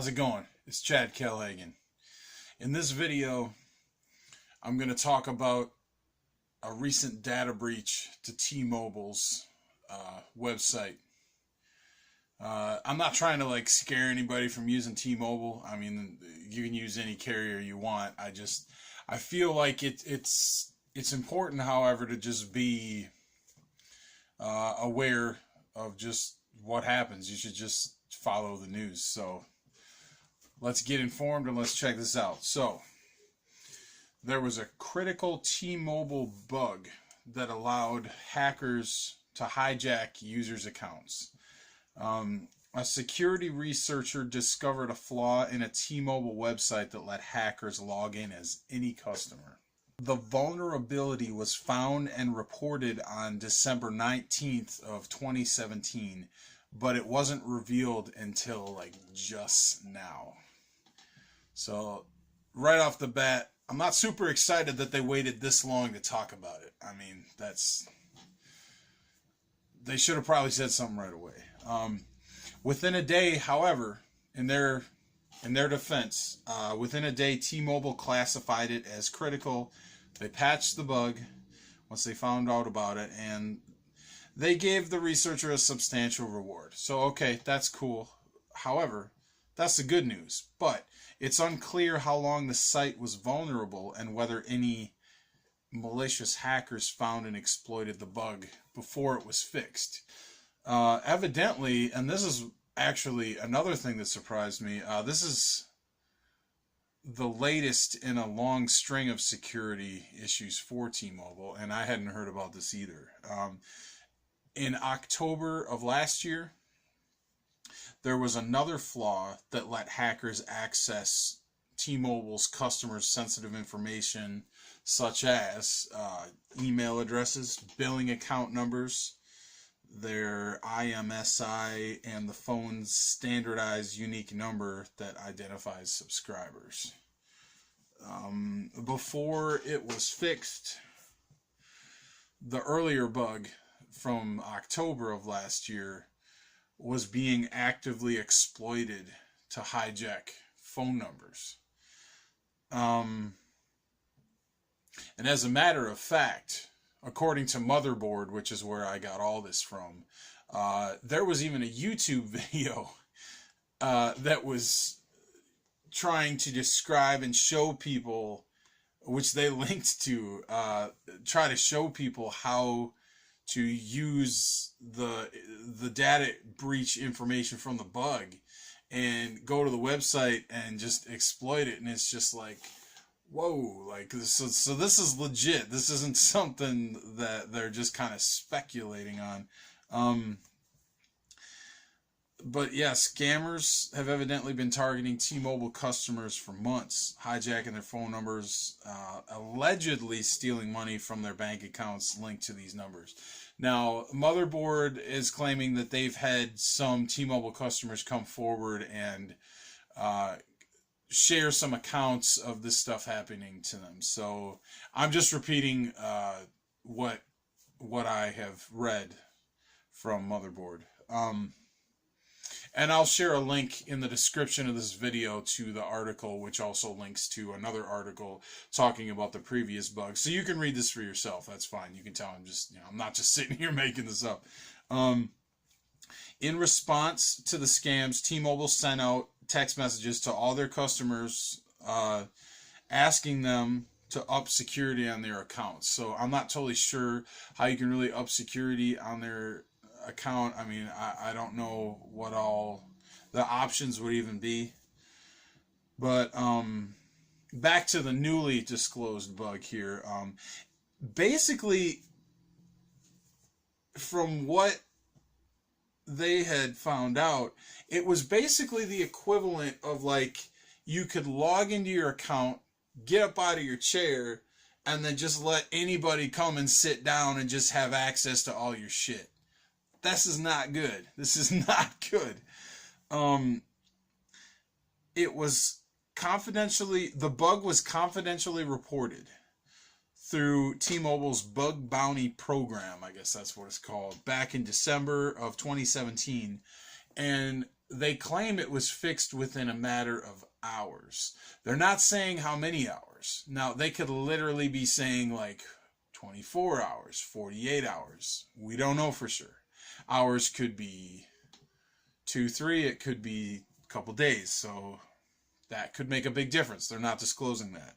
How's it going? It's Chad Kelhagen. In this video, I'm going to talk about a recent data breach to T-Mobile's website. I'm not trying to scare anybody from using T-Mobile. I mean, you can use any carrier you want. I feel like it's important, however, to just be aware of just what happens. You should just follow the news. So let's get informed and let's check this out. So there was a critical T-Mobile bug that allowed hackers to hijack users' accounts. A security researcher discovered a flaw in a T-Mobile website that let hackers log in as any customer. The vulnerability was found and reported on December 19th of 2017, but it wasn't revealed until just now. So right off the bat, I'm not super excited that they waited this long to talk about it. I mean, they should have probably said something right away. Within a day, however, in their defense, within a day, T-Mobile classified it as critical. They patched the bug once they found out about it, and they gave the researcher a substantial reward. So, okay, that's cool. However, that's the good news. But it's unclear how long the site was vulnerable and whether any malicious hackers found and exploited the bug before it was fixed. Evidently, and this is actually another thing that surprised me, this is the latest in a long string of security issues for T-Mobile, and I hadn't heard about this either. In October of last year, there was another flaw that let hackers access T-Mobile's customers' sensitive information, such as email addresses, billing account numbers, their IMSI, and the phone's standardized unique number that identifies subscribers. Before it was fixed, the earlier bug from October of last year was being actively exploited to hijack phone numbers. And as a matter of fact, according to Motherboard, which is where I got all this from, there was even a YouTube video that was trying to describe and show people, which they linked to, try to show people how to use the data breach information from the bug and go to the website and just exploit it. And it's just like, whoa, so this is legit. This isn't something that they're just kind of speculating on. But yeah, scammers have evidently been targeting T-Mobile customers for months, hijacking their phone numbers, allegedly stealing money from their bank accounts linked to these numbers. Now, Motherboard is claiming that they've had some T-Mobile customers come forward and share some accounts of this stuff happening to them. So I'm just repeating what I have read from Motherboard. And I'll share a link in the description of this video to the article, which also links to another article talking about the previous bug. So you can read this for yourself. That's fine. You can tell I'm not just sitting here making this up. In response to the scams, T-Mobile sent out text messages to all their customers asking them to up security on their accounts. So I'm not totally sure how you can really up security on their account. I mean, I don't know what all the options would even be. But back to the newly disclosed bug here. Basically, from what they had found out, it was basically the equivalent of you could log into your account, get up out of your chair, and then just let anybody come and sit down and just have access to all your shit. This is not good. This is not good. The bug was confidentially reported through T-Mobile's bug bounty program, I guess that's what it's called, back in December of 2017. And they claim it was fixed within a matter of hours. They're not saying how many hours. Now, they could literally be saying like 24 hours, 48 hours. We don't know for sure. Hours could be 2, 3. It could be a couple days. So that could make a big difference. They're not disclosing that.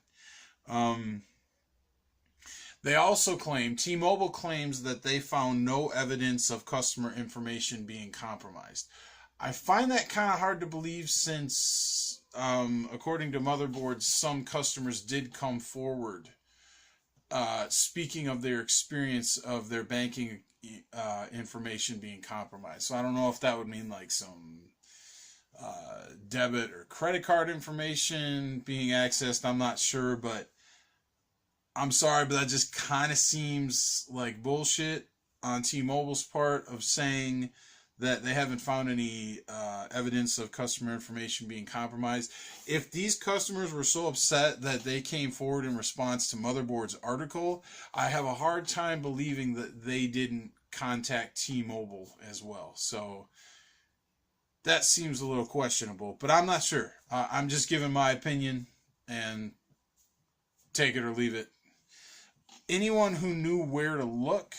They also claim, T-Mobile claims that they found no evidence of customer information being compromised. I find that kind of hard to believe since, according to Motherboards, some customers did come forward speaking of their experience of their banking information being compromised. So I don't know if that would mean like some debit or credit card information being accessed. I'm not sure, but I'm sorry, but that just kind of seems like bullshit on T-Mobile's part of saying that they haven't found any evidence of customer information being compromised. If these customers were so upset that they came forward in response to Motherboard's article, I have a hard time believing that they didn't contact T-Mobile as well. So that seems a little questionable, but I'm not sure. I'm just giving my opinion, and take it or leave it. Anyone who knew where to look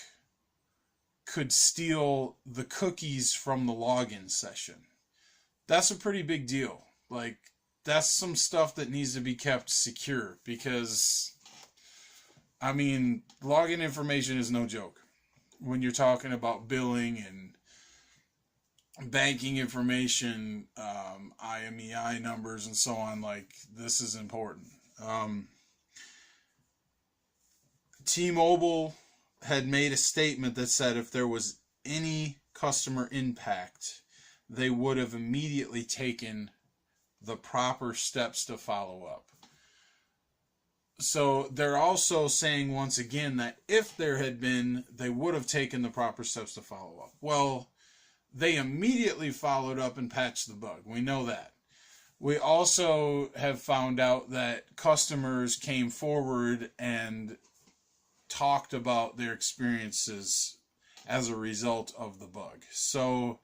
could steal the cookies from the login session. That's a pretty big deal. Like, that's some stuff that needs to be kept secure because, I mean, login information is no joke. When you're talking about billing and banking information, IMEI numbers and so on, like, this is important. T-Mobile had made a statement that said if there was any customer impact, they would have immediately taken the proper steps to follow up. So they're also saying once again that if there had been, they would have taken the proper steps to follow up. Well, they immediately followed up and patched the bug. We know that. We also have found out that customers came forward and talked about their experiences as a result of the bug. So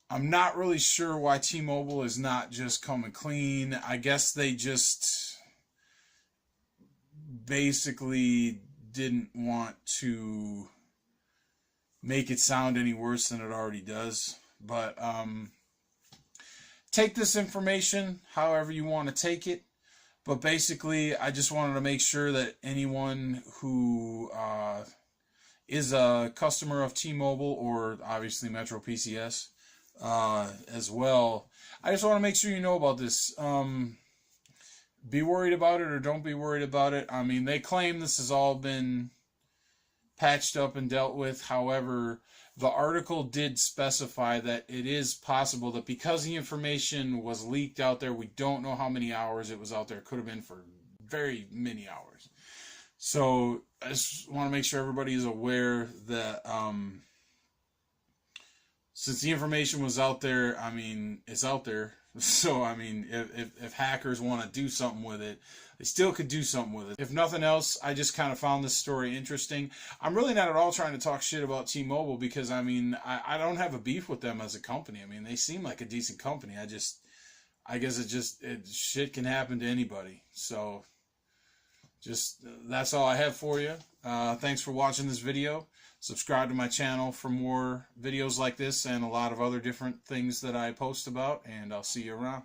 I'm not really sure why T-Mobile is not just coming clean. I guess they just basically didn't want to make it sound any worse than it already does. But take this information however you want to take it. But basically, I just wanted to make sure that anyone who is a customer of T-Mobile or obviously Metro PCS as well, I just want to make sure you know about this. Be worried about it or don't be worried about it. I mean, they claim this has all been patched up and dealt with. However, the article did specify that it is possible that because the information was leaked out there, we don't know how many hours it was out there. It could have been for very many hours. So I just want to make sure everybody is aware that since the information was out there, I mean, it's out there. So, I mean, if hackers want to do something with it, they still could do something with it. If nothing else, I just kind of found this story interesting. I'm really not at all trying to talk shit about T-Mobile because, I mean, I don't have a beef with them as a company. I mean, they seem like a decent company. I guess shit can happen to anybody. So, that's all I have for you. Thanks for watching this video. Subscribe to my channel for more videos like this and a lot of other different things that I post about, and I'll see you around.